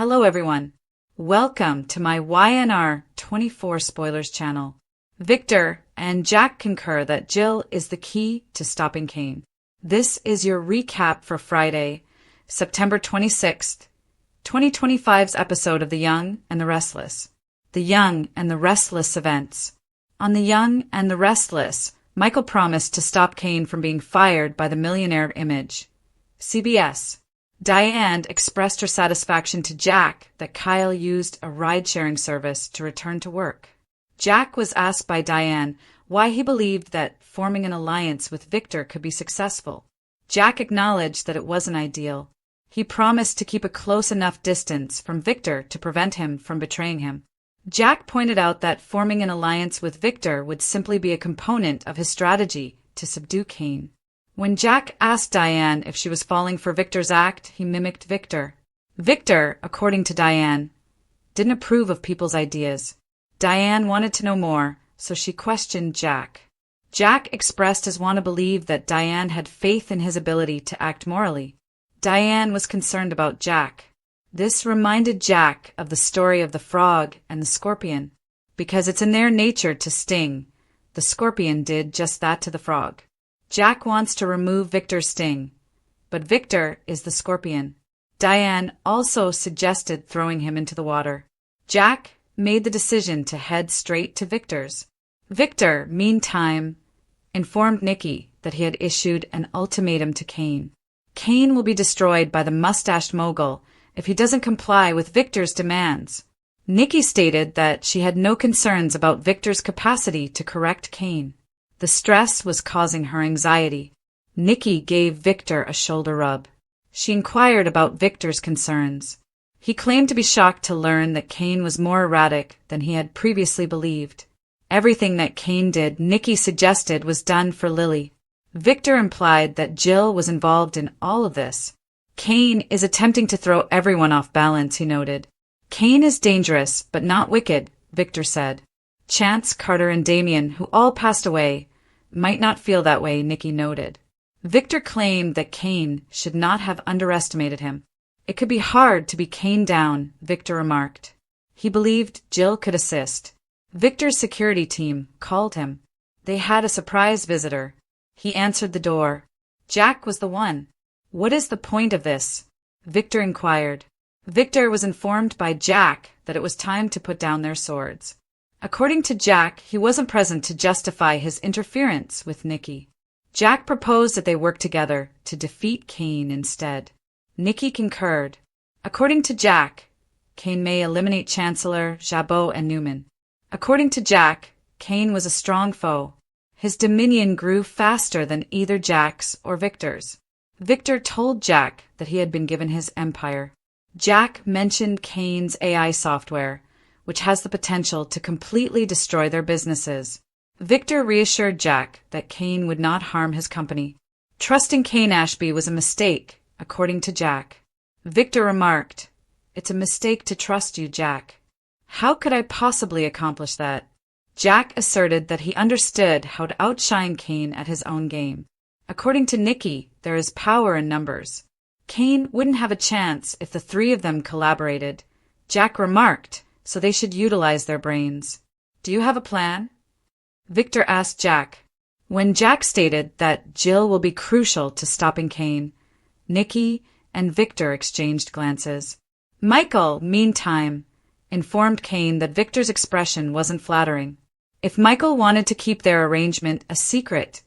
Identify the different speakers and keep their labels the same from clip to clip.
Speaker 1: Hello everyone. Welcome to my Y&R 24 Spoilers channel. Victor and Jack concur that Jill is the key to stopping Kane. This is your recap for Friday, September 26th, 2025's episode of The Young and the Restless. The Young and the Restless events. On The Young and the Restless, Michael promised to stop Kane from being fired by the millionaire image. CBS. Diane expressed her satisfaction to Jack that Kyle used a ride-sharing service to return to work. Jack was asked by Diane why he believed that forming an alliance with Victor could be successful. Jack acknowledged that it wasn't ideal. He promised to keep a close enough distance from Victor to prevent him from betraying him. Jack pointed out that forming an alliance with Victor would simply be a component of his strategy to subdue Kane. When Jack asked Diane if she was falling for Victor's act, he mimicked Victor. Victor, according to Diane, didn't approve of people's ideas. Diane wanted to know more, so she questioned Jack. Jack expressed his want to believe that Diane had faith in his ability to act morally. Diane was concerned about Jack. This reminded Jack of the story of the frog and the scorpion. Because it's in their nature to sting, the scorpion did just that to the frog. Jack wants to remove Victor's sting, but Victor is the scorpion. Diane also suggested throwing him into the water. Jack made the decision to head straight to Victor's. Victor, meantime, informed Nikki that he had issued an ultimatum to Kane. Kane will be destroyed by the mustached mogul if he doesn't comply with Victor's demands. Nikki stated that she had no concerns about Victor's capacity to correct Kane. The stress was causing her anxiety. Nikki gave Victor a shoulder rub. She inquired about Victor's concerns. He claimed to be shocked to learn that Kane was more erratic than he had previously believed. Everything that Kane did, Nikki suggested, was done for Lily. Victor implied that Jill was involved in all of this. Kane is attempting to throw everyone off balance, he noted. Kane is dangerous, but not wicked, Victor said. Chance, Carter, and Damien, who all passed away, might not feel that way, Nikki noted. Victor claimed that Kane should not have underestimated him. It could be hard to be Kane down, Victor remarked. He believed Jill could assist. Victor's security team called him. They had a surprise visitor. He answered the door. Jack was the one. What is the point of this? Victor inquired. Victor was informed by Jack that it was time to put down their swords. According to Jack, he wasn't present to justify his interference with Nikki. Jack proposed that they work together to defeat Kane instead. Nikki concurred. According to Jack, Kane may eliminate Chancellor, Jabot, and Newman. According to Jack, Kane was a strong foe. His dominion grew faster than either Jack's or Victor's. Victor told Jack that he had been given his empire. Jack mentioned Kane's AI software, which has the potential to completely destroy their businesses. Victor reassured Jack that Kane would not harm his company. Trusting Kane Ashby was a mistake, according to Jack. Victor remarked, "It's a mistake to trust you, Jack. How could I possibly accomplish that?" Jack asserted that he understood how to outshine Kane at his own game. According to Nikki, there is power in numbers. Kane wouldn't have a chance if the three of them collaborated. Jack remarked, so they should utilize their brains. Do you have a plan? Victor asked Jack. When Jack stated that Jill will be crucial to stopping Kane, Nikki and Victor exchanged glances. Michael, meantime, informed Kane that Victor's expression wasn't flattering. If Michael wanted to keep their arrangement a secret,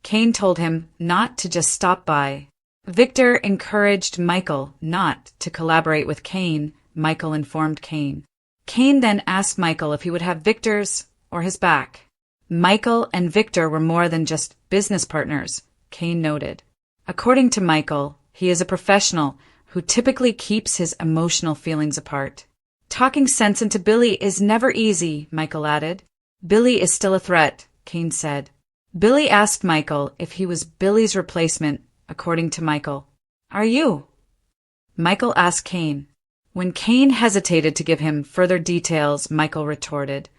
Speaker 1: Kane told him not to just stop by. Victor encouraged Michael not to collaborate with Kane, Michael informed Kane. Kane then asked Michael if he would have Victor's or his back. Michael and Victor were more than just business partners, Kane noted. According to Michael, he is a professional who typically keeps his emotional feelings apart. Talking sense into Billy is never easy, Michael added. Billy is still a threat, Kane said. Billy asked Michael if he was Billy's replacement, according to Michael. Are you? Michael asked Kane. When Kane hesitated to give him further details, Michael retorted,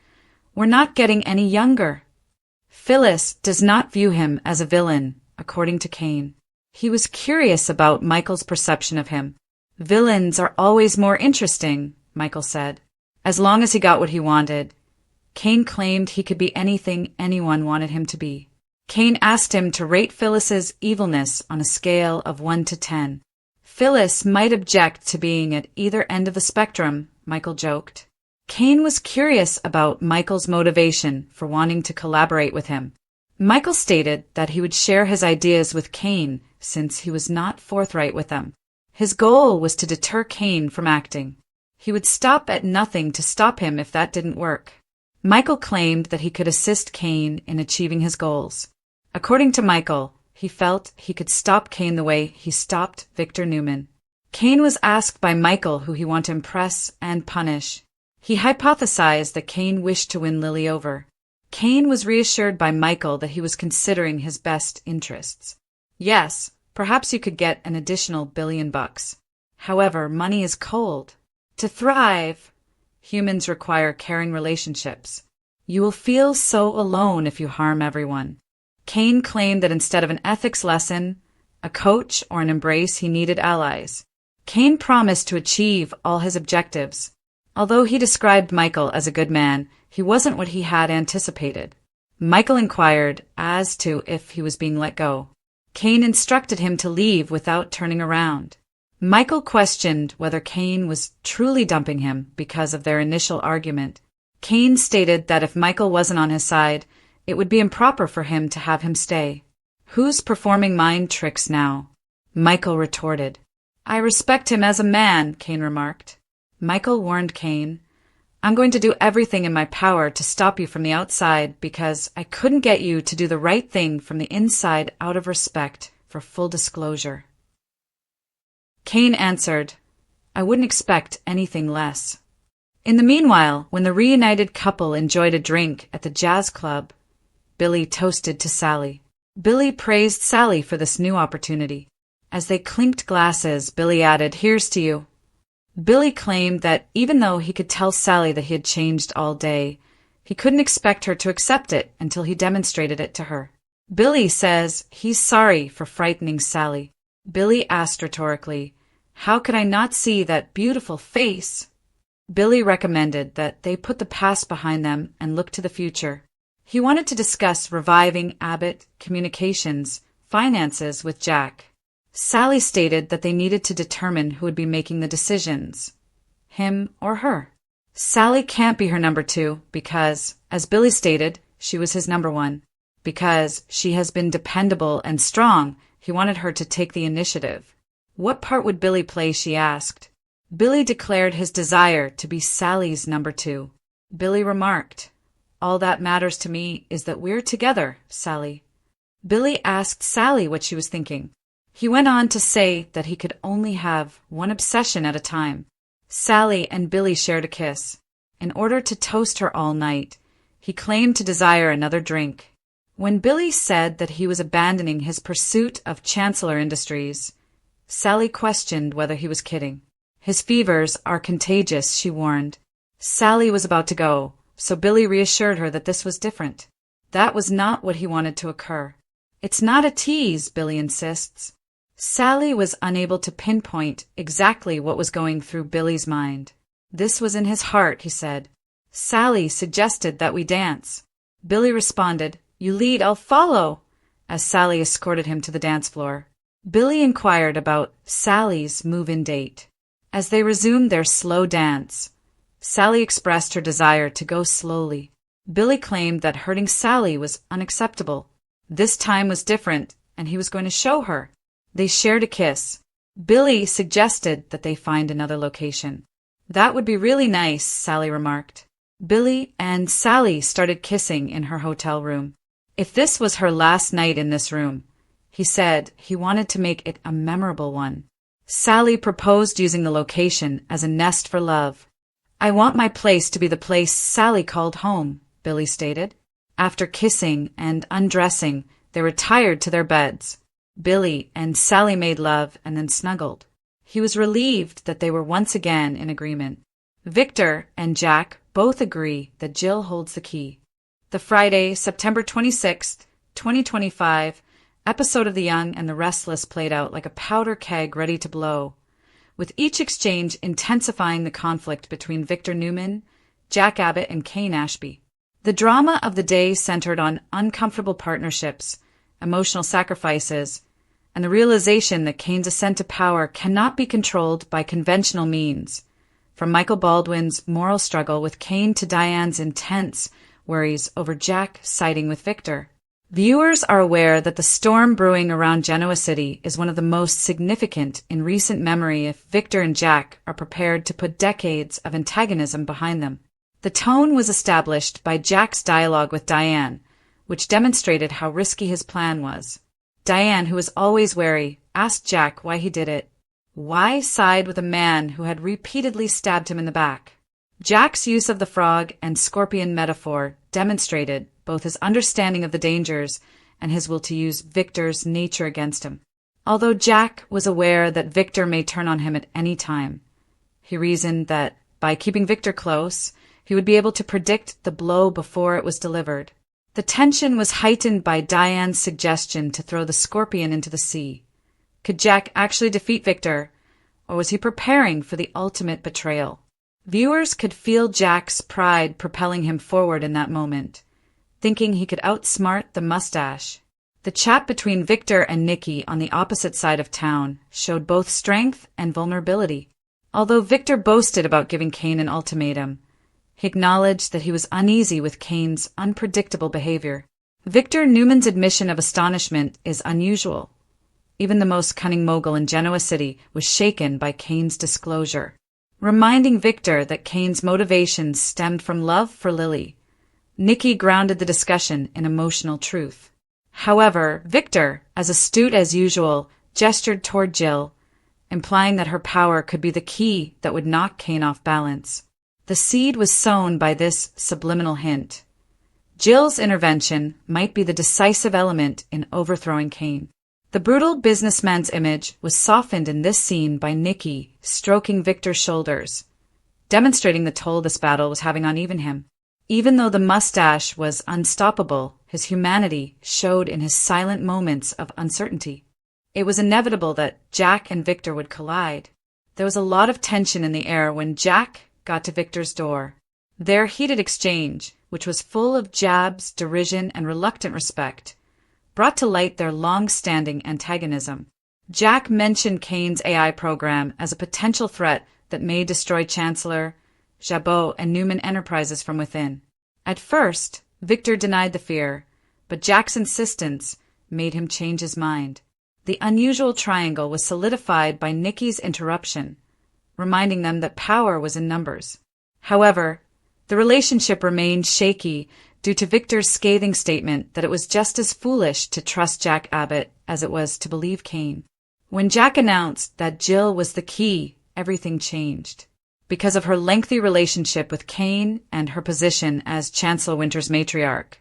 Speaker 1: "We're not getting any younger." Phyllis does not view him as a villain, according to Kane. He was curious about Michael's perception of him. Villains are always more interesting, Michael said. As long as he got what he wanted. Kane claimed he could be anything anyone wanted him to be. Kane asked him to rate Phyllis's evilness on a scale of 1 to 10. Phyllis might object to being at either end of the spectrum, Michael joked. Kane was curious about Michael's motivation for wanting to collaborate with him. Michael stated that he would share his ideas with Kane since he was not forthright with them. His goal was to deter Kane from acting. He would stop at nothing to stop him if that didn't work. Michael claimed that he could assist Kane in achieving his goals. According to Michael, he felt he could stop Kane the way he stopped Victor Newman. Kane was asked by Michael who he wanted to impress and punish. He hypothesized that Kane wished to win Lily over. Kane was reassured by Michael that he was considering his best interests. Yes, perhaps you could get an additional $1 billion. However, money is cold. To thrive, humans require caring relationships. You will feel so alone if you harm everyone. Kane claimed that instead of an ethics lesson, a coach, or an embrace, he needed allies. Kane promised to achieve all his objectives. Although he described Michael as a good man, he wasn't what he had anticipated. Michael inquired as to if he was being let go. Kane instructed him to leave without turning around. Michael questioned whether Kane was truly dumping him because of their initial argument. Kane stated that if Michael wasn't on his side, it would be improper for him to have him stay. Who's performing mind tricks now? Michael retorted. I respect him as a man, Kane remarked. Michael warned Kane, I'm going to do everything in my power to stop you from the outside because I couldn't get you to do the right thing from the inside out of respect for full disclosure. Kane answered, I wouldn't expect anything less. In the meanwhile, when the reunited couple enjoyed a drink at the jazz club, Billy toasted to Sally. Billy praised Sally for this new opportunity. As they clinked glasses, Billy added, Here's to you. Billy claimed that even though he could tell Sally that he had changed all day, he couldn't expect her to accept it until he demonstrated it to her. Billy says he's sorry for frightening Sally. Billy asked rhetorically, How could I not see that beautiful face? Billy recommended that they put the past behind them and look to the future. He wanted to discuss reviving Abbott Communications finances with Jack. Sally stated that they needed to determine who would be making the decisions, him or her. Sally can't be her number 2 because, as Billy stated, she was his number 1. Because she has been dependable and strong, he wanted her to take the initiative. What part would Billy play, she asked. Billy declared his desire to be Sally's number 2. Billy remarked, All that matters to me is that we're together, Sally. Billy asked Sally what she was thinking. He went on to say that he could only have one obsession at a time. Sally and Billy shared a kiss. In order to toast her all night, he claimed to desire another drink. When Billy said that he was abandoning his pursuit of Chancellor Industries, Sally questioned whether he was kidding. His fevers are contagious, she warned. Sally was about to go, so Billy reassured her that this was different. That was not what he wanted to occur. It's not a tease, Billy insists. Sally was unable to pinpoint exactly what was going through Billy's mind. This was in his heart, he said. Sally suggested that we dance. Billy responded, You lead, I'll follow, as Sally escorted him to the dance floor. Billy inquired about Sally's move-in date. As they resumed their slow dance, Sally expressed her desire to go slowly. Billy claimed that hurting Sally was unacceptable. This time was different, and he was going to show her. They shared a kiss. Billy suggested that they find another location. That would be really nice, Sally remarked. Billy and Sally started kissing in her hotel room. If this was her last night in this room, he said he wanted to make it a memorable one. Sally proposed using the location as a nest for love. I want my place to be the place Sally called home, Billy stated. After kissing and undressing, they retired to their beds. Billy and Sally made love and then snuggled. He was relieved that they were once again in agreement. Victor and Jack both agree that Jill holds the key. The Friday, September 26th, 2025, episode of The Young and the Restless played out like a powder keg ready to blow. with each exchange intensifying the conflict between Victor Newman, Jack Abbott, and Kane Ashby. The drama of the day centered on uncomfortable partnerships, emotional sacrifices, and the realization that Kane's ascent to power cannot be controlled by conventional means. From Michael Baldwin's moral struggle with Kane to Diane's intense worries over Jack siding with Victor. Viewers are aware that the storm brewing around Genoa City is one of the most significant in recent memory if Victor and Jack are prepared to put decades of antagonism behind them. The tone was established by Jack's dialogue with Diane, which demonstrated how risky his plan was. Diane, who was always wary, asked Jack why he did it. Why side with a man who had repeatedly stabbed him in the back? Jack's use of the frog and scorpion metaphor demonstrated both his understanding of the dangers and his will to use Victor's nature against him. Although Jack was aware that Victor may turn on him at any time, he reasoned that by keeping Victor close, he would be able to predict the blow before it was delivered. The tension was heightened by Diane's suggestion to throw the scorpion into the sea. Could Jack actually defeat Victor, or was he preparing for the ultimate betrayal? Viewers could feel Jack's pride propelling him forward in that moment, thinking he could outsmart the mustache. The chat between Victor and Nikki on the opposite side of town showed both strength and vulnerability. Although Victor boasted about giving Kane an ultimatum, he acknowledged that he was uneasy with Kane's unpredictable behavior. Victor Newman's admission of astonishment is unusual. Even the most cunning mogul in Genoa City was shaken by Kane's disclosure, reminding Victor that Kane's motivations stemmed from love for Lily. Nikki grounded the discussion in emotional truth. However, Victor, as astute as usual, gestured toward Jill, implying that her power could be the key that would knock Kane off balance. The seed was sown by this subliminal hint. Jill's intervention might be the decisive element in overthrowing Kane. The brutal businessman's image was softened in this scene by Nikki stroking Victor's shoulders, demonstrating the toll this battle was having on even him. Even though the mustache was unstoppable, his humanity showed in his silent moments of uncertainty. It was inevitable that Jack and Victor would collide. There was a lot of tension in the air when Jack got to Victor's door. Their heated exchange, which was full of jabs, derision, and reluctant respect, brought to light their long-standing antagonism. Jack mentioned Kane's AI program as a potential threat that may destroy Chancellor, Jabot, and Newman Enterprises from within. At first, Victor denied the fear, but Jack's insistence made him change his mind. The unusual triangle was solidified by Nikki's interruption, reminding them that power was in numbers. However, the relationship remained shaky due to Victor's scathing statement that it was just as foolish to trust Jack Abbott as it was to believe Kane. When Jack announced that Jill was the key, everything changed. Because of her lengthy relationship with Kane and her position as Chancellor Winter's matriarch,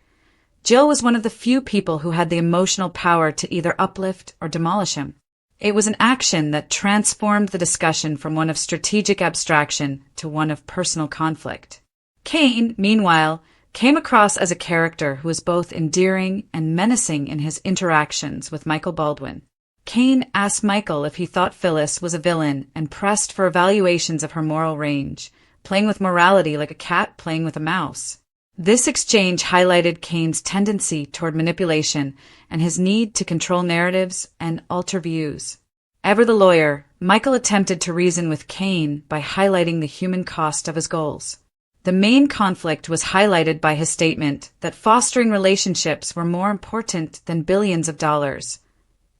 Speaker 1: Jill was one of the few people who had the emotional power to either uplift or demolish him. It was an action that transformed the discussion from one of strategic abstraction to one of personal conflict. Kane, meanwhile, came across as a character who was both endearing and menacing in his interactions with Michael Baldwin. Kane asked Michael if he thought Phyllis was a villain and pressed for evaluations of her moral range, playing with morality like a cat playing with a mouse. This exchange highlighted Kane's tendency toward manipulation and his need to control narratives and alter views. Ever the lawyer, Michael attempted to reason with Kane by highlighting the human cost of his goals. The main conflict was highlighted by his statement that fostering relationships were more important than billions of dollars.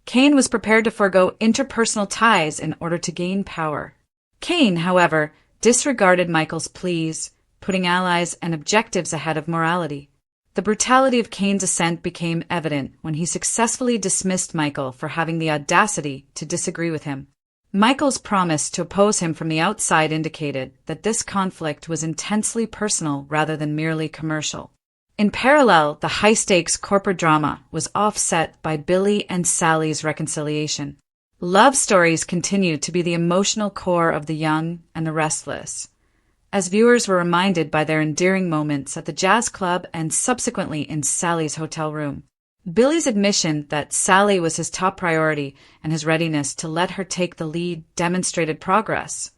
Speaker 1: Kane was prepared to forego interpersonal ties in order to gain power. Kane, however, disregarded Michael's pleas, putting allies and objectives ahead of morality. The brutality of Kane's ascent became evident when he successfully dismissed Michael for having the audacity to disagree with him. Michael's promise to oppose him from the outside indicated that this conflict was intensely personal rather than merely commercial. In parallel, the high-stakes corporate drama was offset by Billy and Sally's reconciliation. Love stories continued to be the emotional core of The Young and the Restless, as viewers were reminded by their endearing moments at the jazz club and subsequently in Sally's hotel room. Billy's admission that Sally was his top priority and his readiness to let her take the lead demonstrated progress,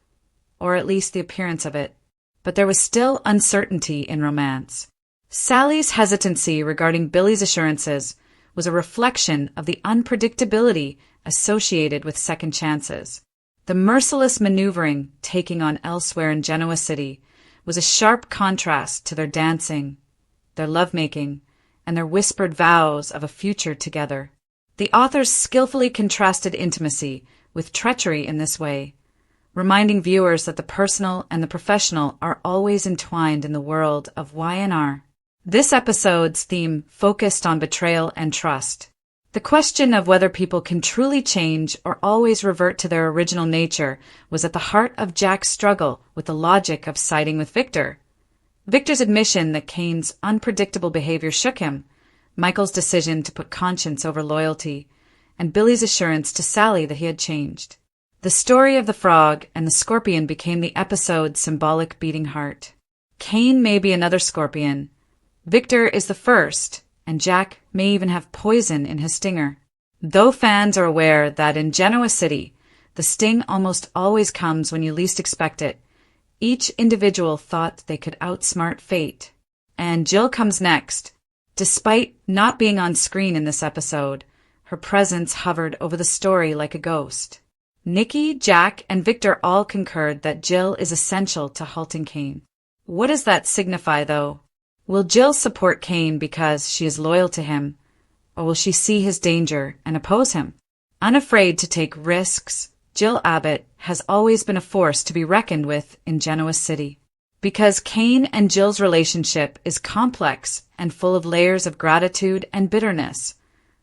Speaker 1: or at least the appearance of it. But there was still uncertainty in romance. Sally's hesitancy regarding Billy's assurances was a reflection of the unpredictability associated with second chances. The merciless maneuvering taking on elsewhere in Genoa City was a sharp contrast to their dancing, their lovemaking, and their whispered vows of a future together. The authors skillfully contrasted intimacy with treachery in this way, reminding viewers that the personal and the professional are always entwined in the world of Y&R. This episode's theme focused on betrayal and trust. The question of whether people can truly change or always revert to their original nature was at the heart of Jack's struggle with the logic of siding with Victor. Victor's admission that Kane's unpredictable behavior shook him, Michael's decision to put conscience over loyalty, and Billy's assurance to Sally that he had changed. The story of the frog and the scorpion became the episode's symbolic beating heart. Kane may be another scorpion. Victor is the first, and Jack may even have poison in his stinger. Though fans are aware that in Genoa City, the sting almost always comes when you least expect it, each individual thought they could outsmart fate. And Jill comes next. Despite not being on screen in this episode, her presence hovered over the story like a ghost. Nikki, Jack, and Victor all concurred that Jill is essential to halting Kane. What does that signify, though? Will Jill support Kane because she is loyal to him, or will she see his danger and oppose him? Unafraid to take risks, Jill Abbott has always been a force to be reckoned with in Genoa City. Because Kane and Jill's relationship is complex and full of layers of gratitude and bitterness,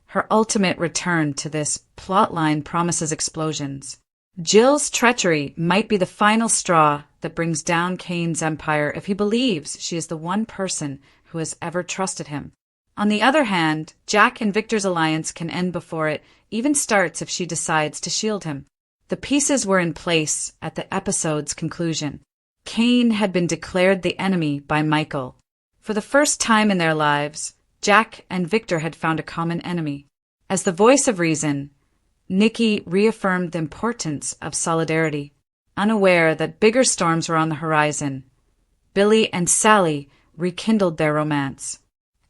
Speaker 1: her ultimate return to this plotline promises explosions. Jill's treachery might be the final straw that brings down Kane's empire if he believes she is the one person who has ever trusted him. On the other hand, Jack and Victor's alliance can end before it even starts if she decides to shield him. The pieces were in place at the episode's conclusion. Kane had been declared the enemy by Michael. For the first time in their lives, Jack and Victor had found a common enemy. As the voice of reason, Nikki reaffirmed the importance of solidarity. Unaware that bigger storms were on the horizon, Billy and Sally rekindled their romance.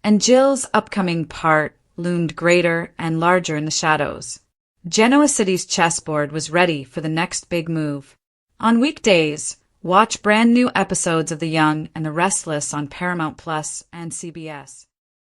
Speaker 1: And Jill's upcoming part loomed greater and larger in the shadows. Genoa City's chessboard was ready for the next big move. On weekdays, watch brand new episodes of The Young and the Restless on Paramount Plus and CBS.